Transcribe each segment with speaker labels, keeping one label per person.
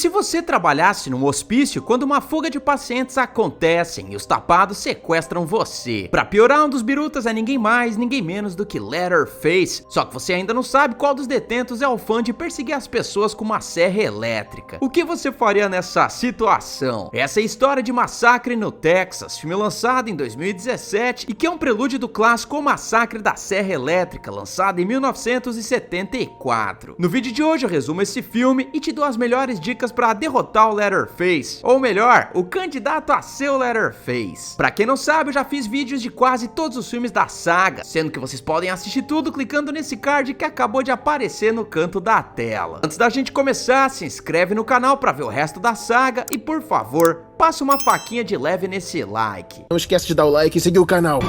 Speaker 1: Se você trabalhasse num hospício quando uma fuga de pacientes acontece e os tapados sequestram você. Pra piorar, um dos birutas é ninguém mais, ninguém menos do que Leatherface. Só que você ainda não sabe qual dos detentos é o fã de perseguir as pessoas com uma serra elétrica. O que você faria nessa situação? Essa é a história de Massacre no Texas, filme lançado em 2017 e que é um prelúdio do clássico O Massacre da Serra Elétrica, lançado em 1974. No vídeo de hoje eu resumo esse filme e te dou as melhores dicas pra derrotar o Leatherface, ou melhor, o candidato a ser o Leatherface. Pra quem não sabe, eu já fiz vídeos de quase todos os filmes da saga, sendo que vocês podem assistir tudo clicando nesse card que acabou de aparecer no canto da tela. Antes da gente começar, se inscreve no canal pra ver o resto da saga e, por favor, passa uma faquinha de leve nesse like.
Speaker 2: Não esquece de dar o like e seguir o canal.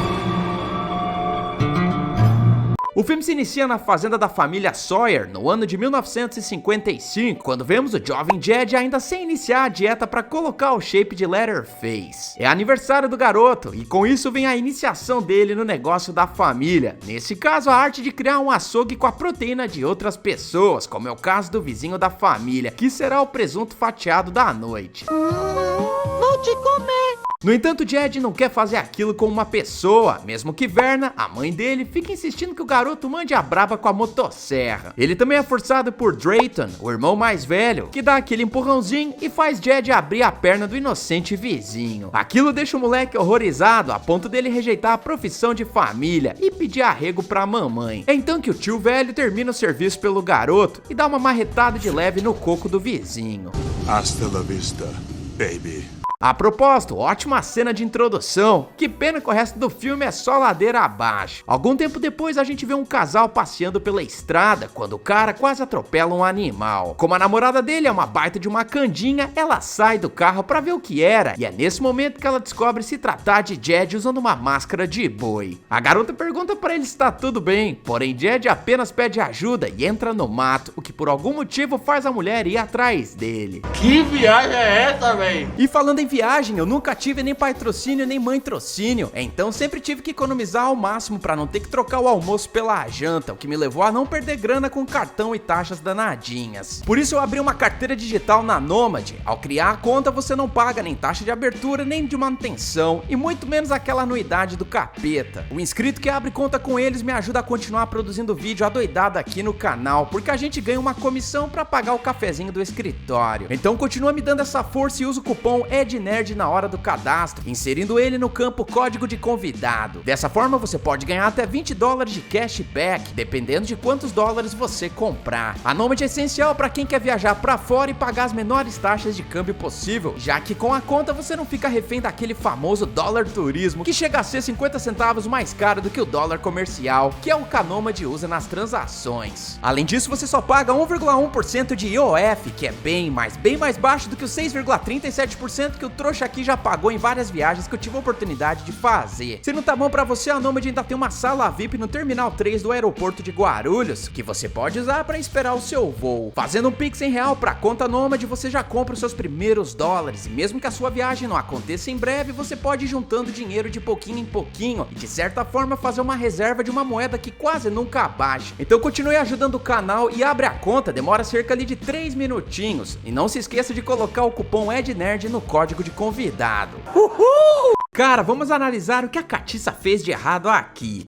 Speaker 1: O filme se inicia na fazenda da família Sawyer no ano de 1955, quando vemos o jovem Jed ainda sem iniciar a dieta para colocar o shape de Leatherface. É aniversário do garoto e com isso vem a iniciação dele no negócio da família. Nesse caso, a arte de criar um açougue com a proteína de outras pessoas, como é o caso do vizinho da família, que será o presunto fatiado da noite.
Speaker 3: Vou te comer!
Speaker 1: No entanto, Jed não quer fazer aquilo com uma pessoa, mesmo que Verna, a mãe dele, fique insistindo que o garoto mande a braba com a motosserra. Ele também é forçado por Drayton, o irmão mais velho, que dá aquele empurrãozinho e faz Jed abrir a perna do inocente vizinho. Aquilo deixa o moleque horrorizado a ponto dele rejeitar a profissão de família e pedir arrego pra mamãe. É então que o tio velho termina o serviço pelo garoto e dá uma marretada de leve no coco do vizinho.
Speaker 4: Hasta la vista, baby.
Speaker 1: A propósito, ótima cena de introdução, que pena que o resto do filme é só ladeira abaixo. Algum tempo depois a gente vê um casal passeando pela estrada, quando o cara quase atropela um animal. Como a namorada dele é uma baita de uma candinha, ela sai do carro pra ver o que era, e é nesse momento que ela descobre se tratar de Jed usando uma máscara de boi. A garota pergunta pra ele se tá tudo bem, porém Jed apenas pede ajuda e entra no mato, o que por algum motivo faz a mulher ir atrás dele.
Speaker 5: Que viagem é essa, véi?
Speaker 1: E falando em viagem, eu nunca tive nem patrocínio nem mãe-trocínio, então sempre tive que economizar ao máximo pra não ter que trocar o almoço pela janta, o que me levou a não perder grana com cartão e taxas danadinhas. Por isso eu abri uma carteira digital na Nomad. Ao criar a conta você não paga nem taxa de abertura nem de manutenção e muito menos aquela anuidade do capeta. O inscrito que abre conta com eles me ajuda a continuar produzindo vídeo adoidado aqui no canal, porque a gente ganha uma comissão pra pagar o cafezinho do escritório. Então continua me dando essa força e usa o cupom EDNERD na hora do cadastro, inserindo ele no campo código de convidado. Dessa forma você pode ganhar até $20 de cashback, dependendo de quantos dólares você comprar. A Nomad é essencial para quem quer viajar para fora e pagar as menores taxas de câmbio possível, já que com a conta você não fica refém daquele famoso dólar turismo, que chega a ser 50 centavos mais caro do que o dólar comercial, que é o que a Nomad usa nas transações. Além disso, você só paga 1,1% de IOF, que é bem mais baixo do que os 6,37% que o trouxa aqui já pagou em várias viagens que eu tive a oportunidade de fazer. Se não tá bom pra você, a Nomad ainda tem uma sala VIP no Terminal 3 do aeroporto de Guarulhos, que você pode usar pra esperar o seu voo. Fazendo um Pix em real pra conta Nomad, você já compra os seus primeiros dólares, e mesmo que a sua viagem não aconteça em breve, você pode ir juntando dinheiro de pouquinho em pouquinho, e de certa forma fazer uma reserva de uma moeda que quase nunca baixa. Então continue ajudando o canal e abre a conta, demora cerca ali de 3 minutinhos. E não se esqueça de colocar o cupom EDNERD no código de convidado. Uhul! Cara, vamos analisar o que a Catiça fez de errado aqui.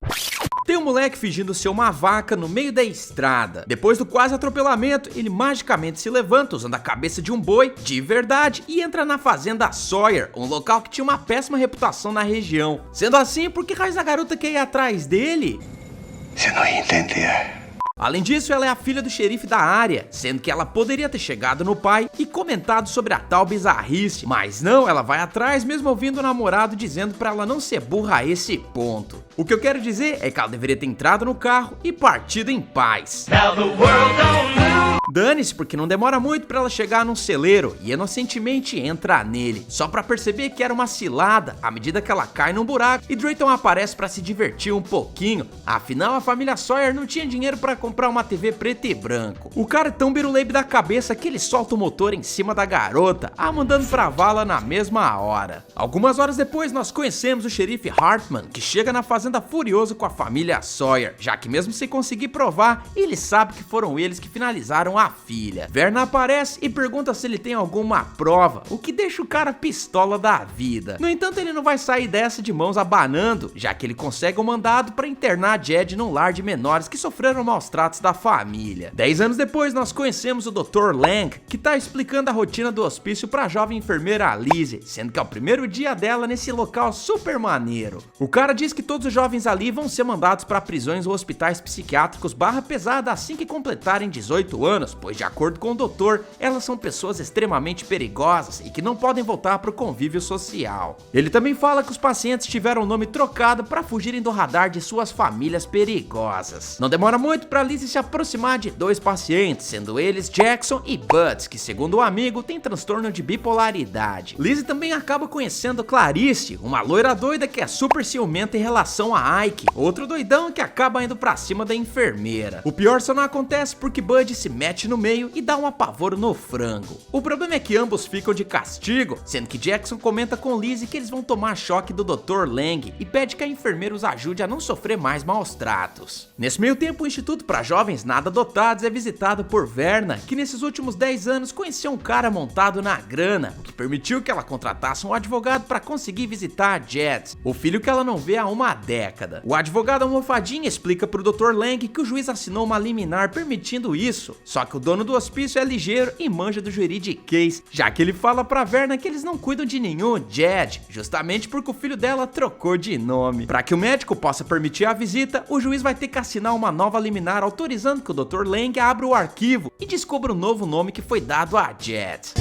Speaker 1: Tem um moleque fingindo ser uma vaca no meio da estrada. Depois do quase atropelamento, ele magicamente se levanta usando a cabeça de um boi de verdade e entra na fazenda Sawyer, um local que tinha uma péssima reputação na região. Sendo assim, por que raiz a garota quer ir atrás dele?
Speaker 4: Você não ia entender.
Speaker 1: Além disso, ela é a filha do xerife da área, sendo que ela poderia ter chegado no pai e comentado sobre a tal bizarrice, mas não, ela vai atrás mesmo ouvindo o namorado dizendo pra ela não ser burra a esse ponto. O que eu quero dizer é que ela deveria ter entrado no carro e partido em paz. Dane-se, porque não demora muito pra ela chegar num celeiro e inocentemente entra nele, só pra perceber que era uma cilada à medida que ela cai num buraco e Drayton aparece pra se divertir um pouquinho. Afinal, a família Sawyer não tinha dinheiro pra comprar uma TV preto e branco. O cara é tão biruleibe da cabeça que ele solta o motor em cima da garota, a mandando pra vala na mesma hora. Algumas horas depois, nós conhecemos o xerife Hartman, que chega na fazenda furioso com a família Sawyer, já que mesmo sem conseguir provar, ele sabe que foram eles que finalizaram a filha. Verna aparece e pergunta se ele tem alguma prova, o que deixa o cara pistola da vida. No entanto, ele não vai sair dessa de mãos abanando, já que ele consegue um mandado para internar Jed num lar de menores que sofreram maus tratos da família. 10 anos depois, nós conhecemos o Dr. Lang, que tá explicando a rotina do hospício pra jovem enfermeira Lizzie, sendo que é o primeiro dia dela nesse local super maneiro. O cara diz que todos os jovens ali vão ser mandados para prisões ou hospitais psiquiátricos barra pesada assim que completarem 18 anos, pois de acordo com o doutor, elas são pessoas extremamente perigosas e que não podem voltar pro convívio social. Ele também fala que os pacientes tiveram o nome trocado para fugirem do radar de suas famílias perigosas. Não demora muito para Lizzie se aproximar de dois pacientes, sendo eles Jackson e Buds, que segundo o amigo tem transtorno de bipolaridade. Lizzie também acaba conhecendo Clarice, uma loira doida que é super ciumenta em relação a Ike, outro doidão que acaba indo pra cima da enfermeira. O pior só não acontece porque Bud se mete no meio e dá um apavoro no frango. O problema é que ambos ficam de castigo, sendo que Jackson comenta com Lizzie que eles vão tomar choque do Dr. Lang e pede que a enfermeira os ajude a não sofrer mais maus tratos. Nesse meio tempo, o Instituto para Jovens Nada Dotados é visitado por Verna, que nesses últimos 10 anos conheceu um cara montado na grana, o que permitiu que ela contratasse um advogado para conseguir visitar a Jed, o filho que ela não vê há uma década. O advogado almofadinha explica pro Dr. Lang que o juiz assinou uma liminar permitindo isso, só que o dono do hospício é ligeiro e manja do juridiquês, já que ele fala pra Verna que eles não cuidam de nenhum Jed, justamente porque o filho dela trocou de nome. Para que o médico possa permitir a visita, o juiz vai ter que assinar uma nova liminar autorizando que o Dr. Lang abra o arquivo e descubra o novo nome que foi dado a Jed.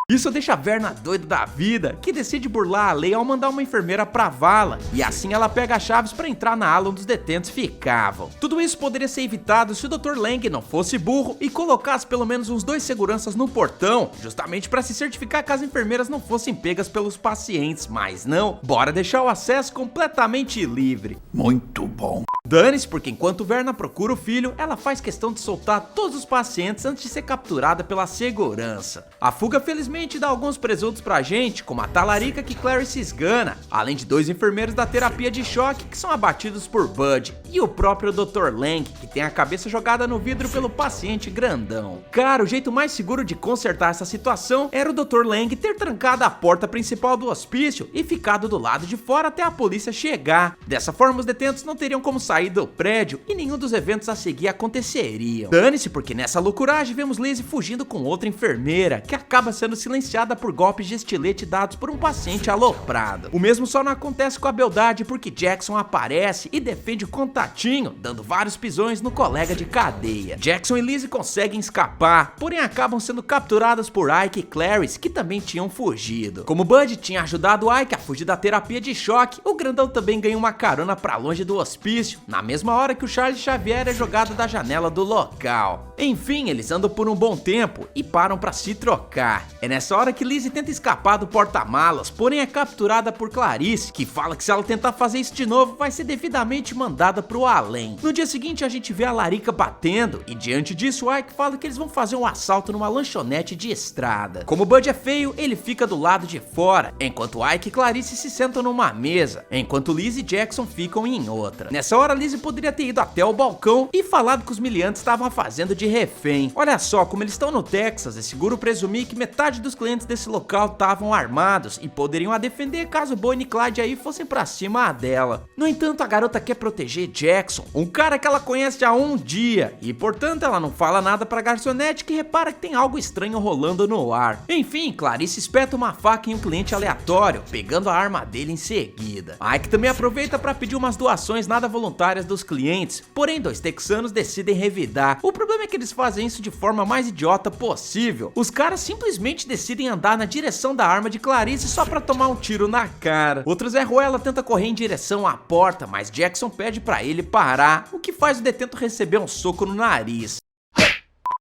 Speaker 1: Isso deixa a Verna doida da vida, que decide burlar a lei ao mandar uma enfermeira pra vala, e assim ela pega as chaves pra entrar na ala onde os detentos ficavam. Tudo isso poderia ser evitado se o Dr. Lang não fosse burro e colocasse pelo menos uns 2 seguranças no portão, justamente pra se certificar que as enfermeiras não fossem pegas pelos pacientes, mas não, bora deixar o acesso completamente livre.
Speaker 4: Muito bom.
Speaker 1: Dane-se, porque enquanto Verna procura o filho, ela faz questão de soltar todos os pacientes antes de ser capturada pela segurança. A fuga felizmente dá alguns presuntos pra gente, como a talarica que Clarice esgana, além de 2 enfermeiros da terapia de choque que são abatidos por Bud, e o próprio Dr. Lang, que tem a cabeça jogada no vidro pelo paciente grandão. Cara, o jeito mais seguro de consertar essa situação era o Dr. Lang ter trancado a porta principal do hospício e ficado do lado de fora até a polícia chegar. Dessa forma, os detentos não teriam como sair do prédio e nenhum dos eventos a seguir aconteceriam. Dane-se, porque nessa loucuragem vemos Lizzie fugindo com outra enfermeira, que acaba sendo silenciada por golpes de estilete dados por um paciente aloprado. O mesmo só não acontece com a beldade porque Jackson aparece e defende o contatinho, dando vários pisões no colega de cadeia. Jackson e Lizzie conseguem escapar, porém acabam sendo capturadas por Ike e Clarice, que também tinham fugido. Como Bud tinha ajudado Ike a fugir da terapia de choque, o grandão também ganha uma carona pra longe do hospício, na mesma hora que o Charles Xavier é jogado da janela do local. Enfim, eles andam por um bom tempo e param pra se trocar. É nessa hora que Lizzie tenta escapar do porta-malas, porém é capturada por Clarice, que fala que se ela tentar fazer isso de novo, vai ser devidamente mandada pro além. No dia seguinte a gente vê a Larica batendo, e diante disso o Ike fala que eles vão fazer um assalto numa lanchonete de estrada. Como o Bud é feio, ele fica do lado de fora, enquanto Ike e Clarice se sentam numa mesa, enquanto Lizzie e Jackson ficam em outra. Nessa hora Lizzie poderia ter ido até o balcão e falado que os miliantes estavam fazendo de refém. Olha só, como eles estão no Texas, é seguro presumir que metade dos clientes desse local estavam armados e poderiam a defender caso Bonnie e Clyde aí fossem pra cima dela. No entanto, a garota quer proteger Jackson, um cara que ela conhece há um dia, e portanto ela não fala nada pra garçonete, que repara que tem algo estranho rolando no ar. Enfim, Clarice espeta uma faca em um cliente aleatório, pegando a arma dele em seguida. Ike também aproveita pra pedir umas doações nada voluntárias dos clientes, porém 2 texanos decidem revidar. O problema é que eles fazem isso de forma mais idiota possível. Os caras simplesmente decidem andar na direção da arma de Clarice só pra tomar um tiro na cara. Outro Zé Ruela tenta correr em direção à porta, mas Jackson pede pra ele parar, o que faz o detento receber um soco no nariz.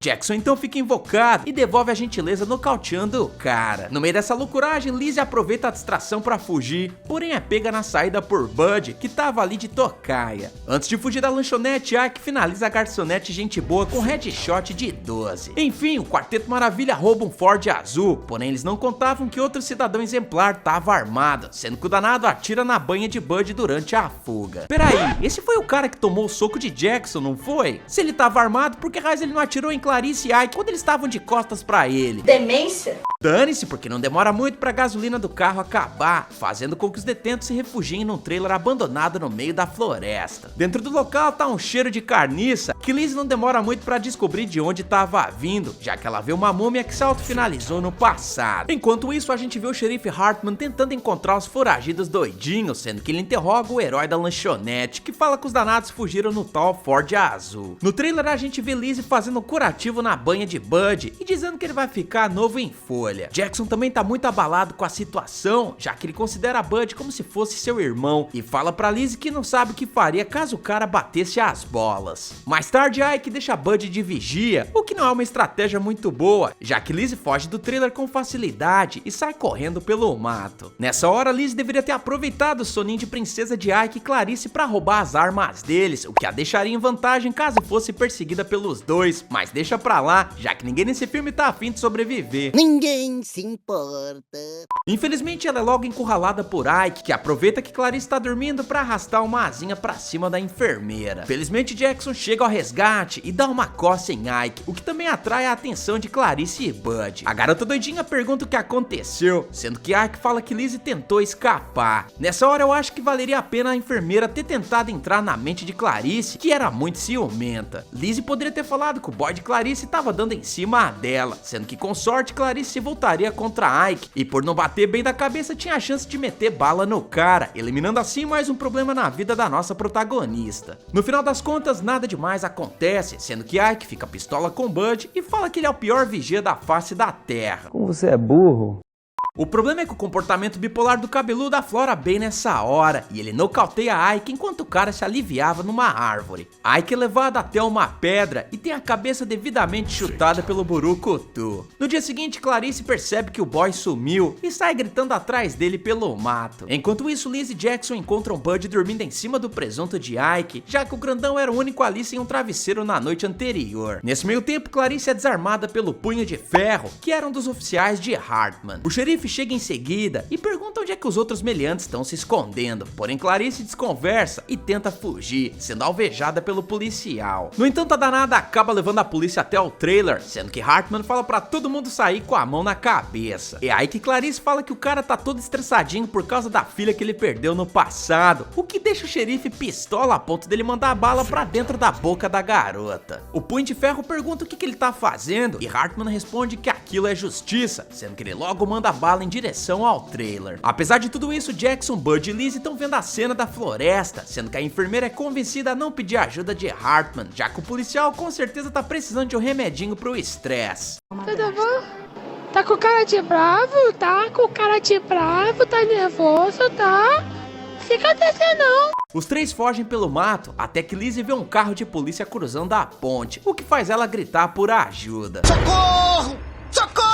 Speaker 1: Jackson então fica invocado e devolve a gentileza nocauteando o cara. No meio dessa loucuragem, Lizzie aproveita a distração pra fugir, porém é pega na saída por Bud, que tava ali de tocaia. Antes de fugir da lanchonete, Ike finaliza a garçonete gente boa com headshot de 12. Enfim, o Quarteto Maravilha rouba um Ford azul, porém eles não contavam que outro cidadão exemplar tava armado, sendo que o danado atira na banha de Bud durante a fuga. Peraí, esse foi o cara que tomou o soco de Jackson, não foi? Se ele tava armado, por que raiz ele não atirou em Clarice e Ike quando eles estavam de costas pra ele?
Speaker 3: Demência?
Speaker 1: Dane-se, porque não demora muito pra gasolina do carro acabar, fazendo com que os detentos se refugiem num trailer abandonado no meio da floresta. Dentro do local tá um cheiro de carniça, que Lizzie não demora muito pra descobrir de onde tava vindo, já que ela vê uma múmia que se autofinalizou no passado. Enquanto isso, a gente vê o xerife Hartman tentando encontrar os foragidos doidinhos, sendo que ele interroga o herói da lanchonete, que fala que os danados fugiram no tal Ford azul. No trailer, a gente vê Lizzie fazendo um curativo na banha de Bud e dizendo que ele vai ficar novo em folha. Jackson também tá muito abalado com a situação, já que ele considera Bud como se fosse seu irmão e fala pra Lizzie que não sabe o que faria caso o cara batesse as bolas. Mais tarde, Ike deixa Bud de vigia, o que não é uma estratégia muito boa, já que Lizzie foge do trailer com facilidade e sai correndo pelo mato. Nessa hora, Lizzie deveria ter aproveitado o soninho de princesa de Ike e Clarice pra roubar as armas deles, o que a deixaria em vantagem caso fosse perseguida pelos dois, mas deixa pra lá, já que ninguém nesse filme tá afim de sobreviver.
Speaker 3: Ninguém se importa.
Speaker 1: Infelizmente, ela é logo encurralada por Ike, que aproveita que Clarice tá dormindo pra arrastar uma asinha pra cima da enfermeira. Felizmente, Jackson chega ao resgate e dá uma coça em Ike, o que também atrai a atenção de Clarice e Bud. A garota doidinha pergunta o que aconteceu, sendo que Ike fala que Lizzie tentou escapar. Nessa hora, eu acho que valeria a pena a enfermeira ter tentado entrar na mente de Clarice, que era muito ciumenta. Lizzie poderia ter falado que o boy de Clarice tava dando em cima dela, sendo que com sorte Clarice se voltaria contra Ike, e por não bater bem da cabeça tinha a chance de meter bala no cara, eliminando assim mais um problema na vida da nossa protagonista. No final das contas, nada demais acontece, sendo que Ike fica pistola com Bud e fala que ele é o pior vigia da face da terra.
Speaker 6: Como você é burro?
Speaker 1: O problema é que o comportamento bipolar do cabeludo aflora bem nessa hora, e ele nocauteia Ike enquanto o cara se aliviava numa árvore. Ike é levado até uma pedra e tem a cabeça devidamente chutada pelo Burukutu. No dia seguinte, Clarice percebe que o boy sumiu e sai gritando atrás dele pelo mato. Enquanto isso, Liz e Jackson encontram Bud dormindo em cima do presunto de Ike, já que o grandão era o único ali sem um travesseiro na noite anterior. Nesse meio tempo, Clarice é desarmada pelo punho de ferro, que era um dos oficiais de Hartman. O xerife chega em seguida e pergunta onde é que os outros meliantes estão se escondendo, porém Clarice desconversa e tenta fugir, sendo alvejada pelo policial. No entanto, a danada acaba levando a polícia até o trailer, sendo que Hartman fala pra todo mundo sair com a mão na cabeça. É aí que Clarice fala que o cara tá todo estressadinho por causa da filha que ele perdeu no passado, o que deixa o xerife pistola a ponto dele mandar a bala pra dentro da boca da garota. O punho de ferro pergunta o que ele tá fazendo e Hartman responde que aquilo é justiça, sendo que ele logo manda a bala em direção ao trailer. Apesar de tudo isso, Jackson, Bud e Lizzie estão vendo a cena da floresta, sendo que a enfermeira é convencida a não pedir ajuda de Hartman, já que o policial com certeza tá precisando de um remedinho pro estresse.
Speaker 7: Tudo bom? Tá com cara de bravo? Tá com cara de bravo? Tá nervoso? Tá? Fica descendo não.
Speaker 1: Os três fogem pelo mato até que Lizzie vê um carro de polícia cruzando a ponte, o que faz ela gritar por ajuda.
Speaker 3: Socorro! Socorro!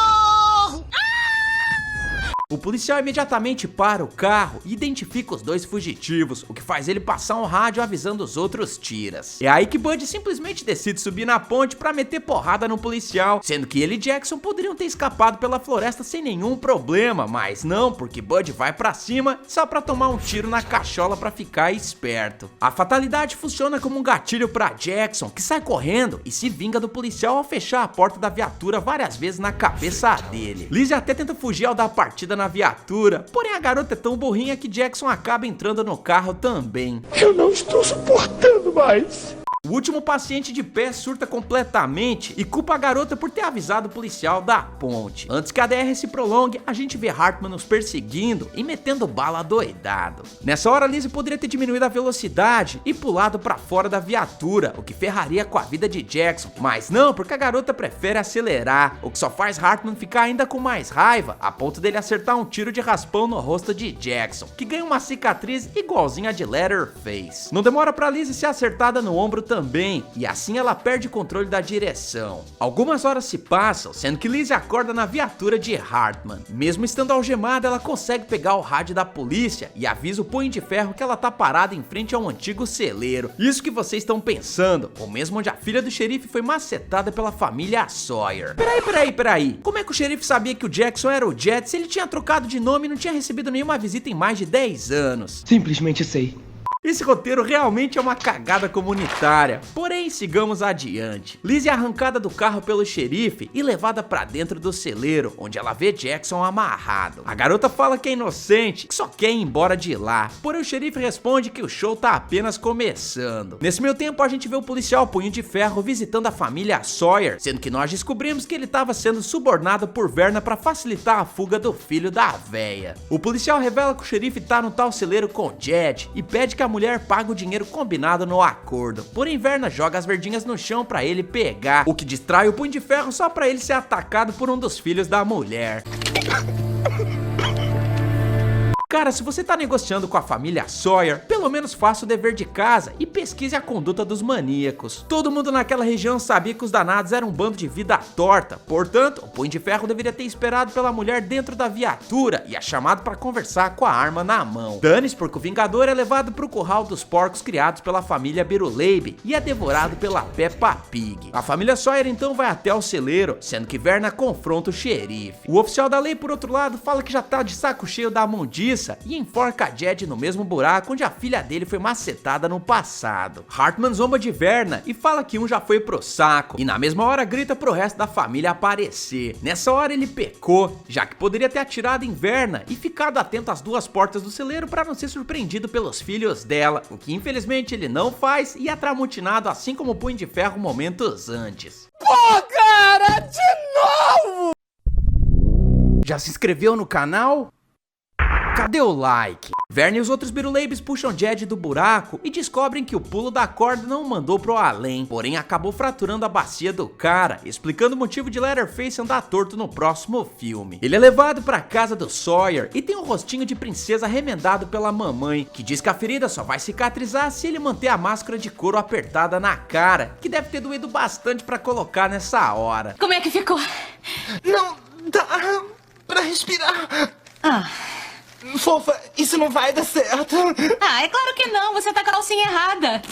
Speaker 1: O policial imediatamente para o carro e identifica os dois fugitivos, o que faz ele passar um rádio avisando os outros tiras. É aí que Bud simplesmente decide subir na ponte pra meter porrada no policial, sendo que ele e Jackson poderiam ter escapado pela floresta sem nenhum problema, mas não, porque Bud vai pra cima só pra tomar um tiro na cachola pra ficar esperto. A fatalidade funciona como um gatilho pra Jackson, que sai correndo e se vinga do policial ao fechar a porta da viatura várias vezes na cabeça dele. Lizzie até tenta fugir ao dar partida na viatura, porém a garota é tão burrinha que Jackson acaba entrando no carro também.
Speaker 6: Eu não estou suportando mais.
Speaker 1: O último paciente de pé surta completamente e culpa a garota por ter avisado o policial da ponte. Antes que a DR se prolongue, a gente vê Hartman nos perseguindo e metendo bala doidado. Nessa hora, Lizzie poderia ter diminuído a velocidade e pulado pra fora da viatura, o que ferraria com a vida de Jackson, mas não, porque a garota prefere acelerar, o que só faz Hartman ficar ainda com mais raiva, a ponto dele acertar um tiro de raspão no rosto de Jackson, que ganha uma cicatriz igualzinha a de Leatherface. Não demora pra Lizzie ser acertada no ombro também, também, e assim ela perde o controle da direção. Algumas horas se passam, sendo que Lizzie acorda na viatura de Hartman. Mesmo estando algemada, ela consegue pegar o rádio da polícia e avisa o Punho de Ferro que ela tá parada em frente a um antigo celeiro. Isso que vocês estão pensando, o mesmo onde a filha do xerife foi macetada pela família Sawyer. Peraí. Como é que o xerife sabia que o Jackson era o Jet se ele tinha trocado de nome e não tinha recebido nenhuma visita em mais de 10 anos?
Speaker 6: Simplesmente sei.
Speaker 1: Esse roteiro realmente é uma cagada comunitária, porém sigamos adiante. Lizzie é arrancada do carro pelo xerife e levada pra dentro do celeiro, onde ela vê Jackson amarrado. A garota fala que é inocente, que só quer ir embora de lá, porém o xerife responde que o show tá apenas começando. Nesse meio tempo a gente vê o policial Punho de Ferro visitando a família Sawyer, sendo que nós descobrimos que ele estava sendo subornado por Verna pra facilitar a fuga do filho da véia. O policial revela que o xerife tá no tal celeiro com Jed e pede que a mulher paga o dinheiro combinado no acordo, porém Verna joga as verdinhas no chão pra ele pegar, o que distrai o Punho de Ferro só pra ele ser atacado por um dos filhos da mulher. Cara, se você tá negociando com a família Sawyer, pelo menos faça o dever de casa e pesquise a conduta dos maníacos. Todo mundo naquela região sabia que os danados eram um bando de vida torta, portanto, o Punho de Ferro deveria ter esperado pela mulher dentro da viatura e a chamado para conversar com a arma na mão. Dane-se, porque o Vingador é levado pro curral dos porcos criados pela família Beruleib e é devorado pela Peppa Pig. A família Sawyer então vai até o celeiro, sendo que Verna confronta o xerife. O oficial da lei, por outro lado, fala que já tá de saco cheio da mundiça e enforca Jed no mesmo buraco onde a filha dele foi macetada no passado. Hartman zomba de Verna e fala que um já foi pro saco, e na mesma hora grita pro resto da família aparecer. Nessa hora ele pecou, já que poderia ter atirado em Verna e ficado atento às duas portas do celeiro para não ser surpreendido pelos filhos dela, o que infelizmente ele não faz e é tramutinado assim como o Punho de Ferro momentos antes.
Speaker 3: Pô, cara, de novo!
Speaker 1: Já se inscreveu no canal? Cadê o like? Verna e os outros Beruleibs puxam Jed do buraco e descobrem que o pulo da corda não o mandou pro além, porém acabou fraturando a bacia do cara, explicando o motivo de Leatherface andar torto no próximo filme. Ele é levado pra casa do Sawyer e tem um rostinho de princesa remendado pela mamãe, que diz que a ferida só vai cicatrizar se ele manter a máscara de couro apertada na cara, que deve ter doído bastante pra colocar nessa hora.
Speaker 8: Como é que ficou?
Speaker 3: Não dá pra respirar.
Speaker 8: Ah.
Speaker 3: Fofa, isso não vai dar certo.
Speaker 8: Ah, é claro que não, você tá com a calcinha errada.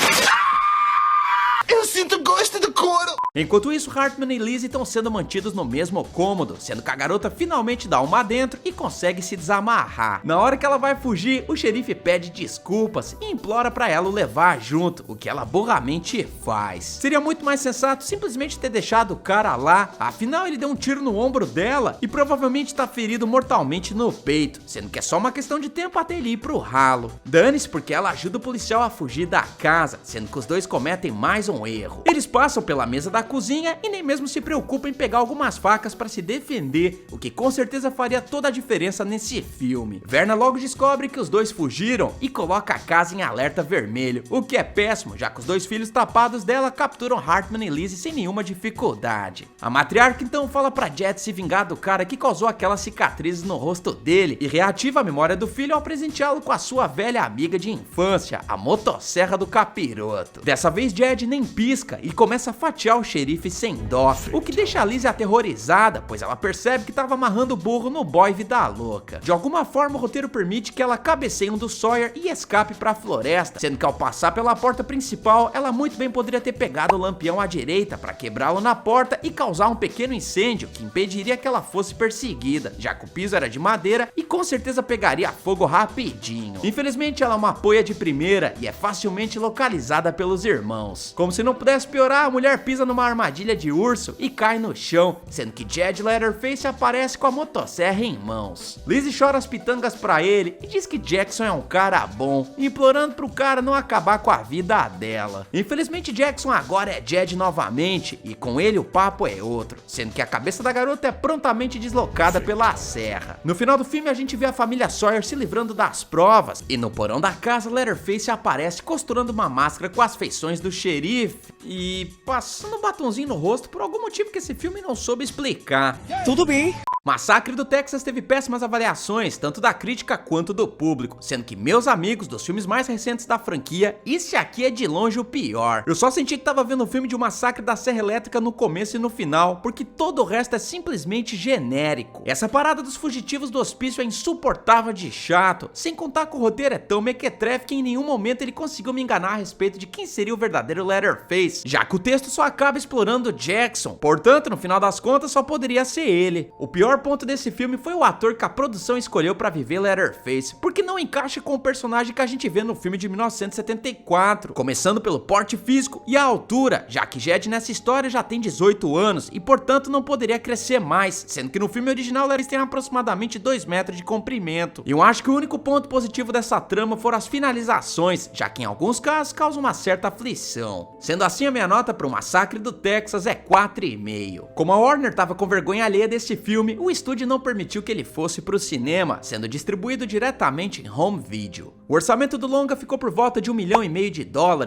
Speaker 3: Eu sinto gosto do couro.
Speaker 1: Enquanto isso, Hartman e Lizzie estão sendo mantidos no mesmo cômodo, sendo que a garota finalmente dá uma dentro e consegue se desamarrar. Na hora que ela vai fugir, o xerife pede desculpas e implora pra ela o levar junto, o que ela burramente faz. Seria muito mais sensato simplesmente ter deixado o cara lá, afinal ele deu um tiro no ombro dela e provavelmente tá ferido mortalmente no peito, sendo que é só uma questão de tempo até ele ir pro ralo. Dane-se, porque ela ajuda o policial a fugir da casa, sendo que os dois cometem mais um erro. Eles passam pela mesa da cozinha e nem mesmo se preocupam em pegar algumas facas para se defender, o que com certeza faria toda a diferença nesse filme. Verna logo descobre que os dois fugiram e coloca a casa em alerta vermelho, o que é péssimo, já que os dois filhos tapados dela capturam Hartman e Lizzie sem nenhuma dificuldade. A matriarca então fala pra Jed se vingar do cara que causou aquelas cicatrizes no rosto dele e reativa a memória do filho ao presenteá-lo com a sua velha amiga de infância, a motosserra do capiroto. Dessa vez Jed nem pisca e começa a fatiar o xerife sem dó, o que deixa a Lizzie aterrorizada, pois ela percebe que estava amarrando o burro no boy vida louca. De alguma forma o roteiro permite que ela cabeceie um do Sawyer e escape para a floresta, sendo que ao passar pela porta principal, ela muito bem poderia ter pegado o lampião à direita para quebrá-lo na porta e causar um pequeno incêndio que impediria que ela fosse perseguida, já que o piso era de madeira e com certeza pegaria fogo rapidinho. Infelizmente ela é uma poia de primeira e é facilmente localizada pelos irmãos. Como se não pudesse piorar, a mulher pisa numa armadilha de urso e cai no chão, sendo que Jed Leatherface aparece com a motosserra em mãos. Lizzie chora as pitangas pra ele e diz que Jackson é um cara bom, implorando pro cara não acabar com a vida dela. Infelizmente Jackson agora é Jed novamente e com ele o papo é outro, sendo que a cabeça da garota é prontamente deslocada pela serra. No final do filme a gente vê a família Sawyer se livrando das provas e no porão da casa Leatherface aparece costurando uma máscara com as feições do xerife e passando um batonzinho no rosto por algum motivo que esse filme não soube explicar.
Speaker 3: Tudo bem.
Speaker 1: Massacre do Texas teve péssimas avaliações, tanto da crítica quanto do público, sendo que meus amigos, dos filmes mais recentes da franquia, esse aqui é de longe o pior. Eu só senti que tava vendo um filme de um massacre da Serra Elétrica no começo e no final, porque todo o resto é simplesmente genérico. Essa parada dos fugitivos do hospício é insuportável de chato, sem contar que o roteiro é tão mequetrefe que em nenhum momento ele conseguiu me enganar a respeito de quem seria o verdadeiro Leatherface, já que o texto só acaba explorando Jackson, portanto, no final das contas, só poderia ser ele. O pior ponto desse filme foi o ator que a produção escolheu pra viver Leatherface, porque não encaixa com o personagem que a gente vê no filme de 1974, começando pelo porte físico e a altura, já que Jed nessa história já tem 18 anos e portanto não poderia crescer mais, sendo que no filme original eles têm aproximadamente 2 metros de comprimento. E eu acho que o único ponto positivo dessa trama foram as finalizações, já que em alguns casos causa uma certa aflição. Sendo assim, a minha nota para o Massacre do Texas é 4,5. Como a Warner tava com vergonha alheia desse filme, o estúdio não permitiu que ele fosse pro cinema, sendo distribuído diretamente em home video. O orçamento do longa ficou por volta de $1,5 milhão,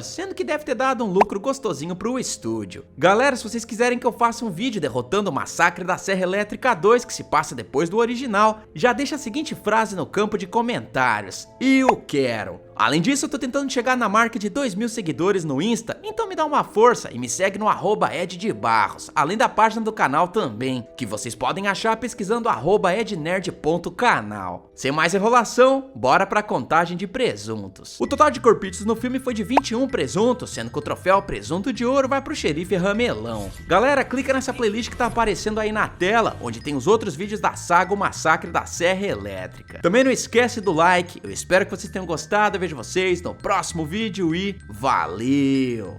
Speaker 1: sendo que deve ter dado um lucro gostosinho pro estúdio. Galera, se vocês quiserem que eu faça um vídeo derrotando o Massacre da Serra Elétrica 2, que se passa depois do original, já deixa a seguinte frase no campo de comentários: eu quero. Além disso, eu tô tentando chegar na marca de 2.000 seguidores no Insta, então me dá uma força e me segue no @eddebarros, além da página do canal também, que vocês podem achar pesquisando @ednerd.canal. Sem mais enrolação, bora pra contagem de presuntos. O total de corpitos no filme foi de 21 presuntos, sendo que o troféu presunto de ouro vai pro xerife Ramelão. Galera, clica nessa playlist que tá aparecendo aí na tela, onde tem os outros vídeos da saga O Massacre da Serra Elétrica. Também não esquece do like, eu espero que vocês tenham gostado, eu vejo vocês no próximo vídeo e valeu!